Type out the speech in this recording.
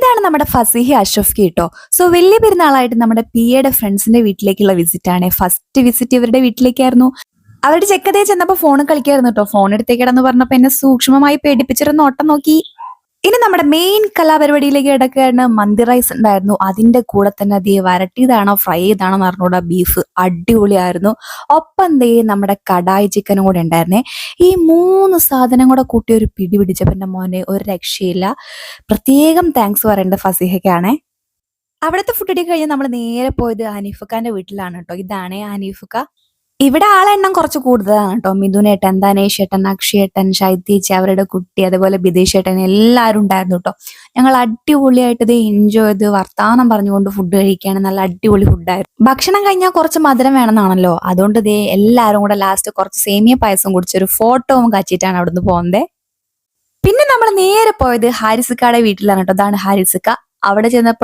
ഇതാണ് നമ്മുടെ ഫസീഹി അഷ്റഫ് കേട്ടോ. സോ വലിയ പെരുന്നാളായിട്ട് നമ്മുടെ പിയുടെ ഫ്രണ്ട്സിന്റെ വീട്ടിലേക്കുള്ള വിസിറ്റ് ആണ്. ഫസ്റ്റ് വിസിറ്റ് ഇവരുടെ വീട്ടിലേക്കായിരുന്നു. അവരുടെ ചെക്കതേ ചെന്നപ്പോ ഫോൺ കളിക്കായിരുന്നു കേട്ടോ. ഫോൺ എടുത്തേക്കിടന്ന് പറഞ്ഞപ്പോ എന്നെ സൂക്ഷ്മമായി പേടിപ്പിച്ചിരുന്ന ഓട്ടം നോക്കി. ഇനി നമ്മുടെ മെയിൻ കലാപരിപാടിയിലേക്ക് കിടക്കുകയാണ്. മന്തി റൈസ് ഉണ്ടായിരുന്നു. അതിന്റെ കൂടെ തന്നെ ദേ വരട്ടിയതാണോ ഫ്രൈ ചെയ്താണോ എന്ന് അറിഞ്ഞൂടാ, ബീഫ് അടിപൊളിയായിരുന്നു. ഒപ്പം ദേ നമ്മുടെ കടായി ചിക്കനും കൂടെ ഉണ്ടായിരുന്നേ. ഈ മൂന്ന് സാധനം കൂടെ കൂട്ടി ഒരു പിടി പിടിച്ചപ്പോ എൻ്റെ മോനെ ഒരു രക്ഷയില്ല. പ്രത്യേകം താങ്ക്സ് പറയേണ്ട ഫസീഹയ്ക്കാണേ. അവിടുത്തെ ഫുഡ് അടി കഴിഞ്ഞ് നമ്മൾ നേരെ പോയത് ഹനീഫക്കാന്റെ വീട്ടിലാണ് കേട്ടോ. ഇതാണ് ഹനീഫക്ക. ഇവിടെ ആളെണ്ണം കുറച്ച് കൂടുതലാണ് കേട്ടോ. മിഥുനേട്ടൻ, ധനേഷ് ഏട്ടൻ, അക്ഷയേട്ടൻ, ശൈത്യേച്ചി, അവരുടെ കുട്ടി, അതുപോലെ ബിദേശ് ഏട്ടൻ എല്ലാവരും ഉണ്ടായിരുന്നു കേട്ടോ. ഞങ്ങൾ അടിപൊളിയായിട്ട് ഇത് എൻജോയ് ചെയ്ത് വർത്താനം പറഞ്ഞുകൊണ്ട് ഫുഡ് കഴിക്കുകയാണ്. നല്ല അടിപൊളി ഫുഡായിരുന്നു. ഭക്ഷണം കഴിഞ്ഞാൽ കുറച്ച് മധുരം വേണമെന്നാണല്ലോ, അതുകൊണ്ട് ദേ എല്ലാവരും കൂടെ ലാസ്റ്റ് കുറച്ച് സേമിയ പായസം കുടിച്ചൊരു ഫോട്ടോവും കാച്ചിട്ടാണ് അവിടുന്ന് പോകുന്നത്. പിന്നെ നമ്മൾ നേരെ പോയത് ഹാരിസിക്കയുടെ വീട്ടിലാണ് കേട്ടോ. അതാണ് ഹാരിസിക്ക. അവിടെ ചെന്നപ്പോൾ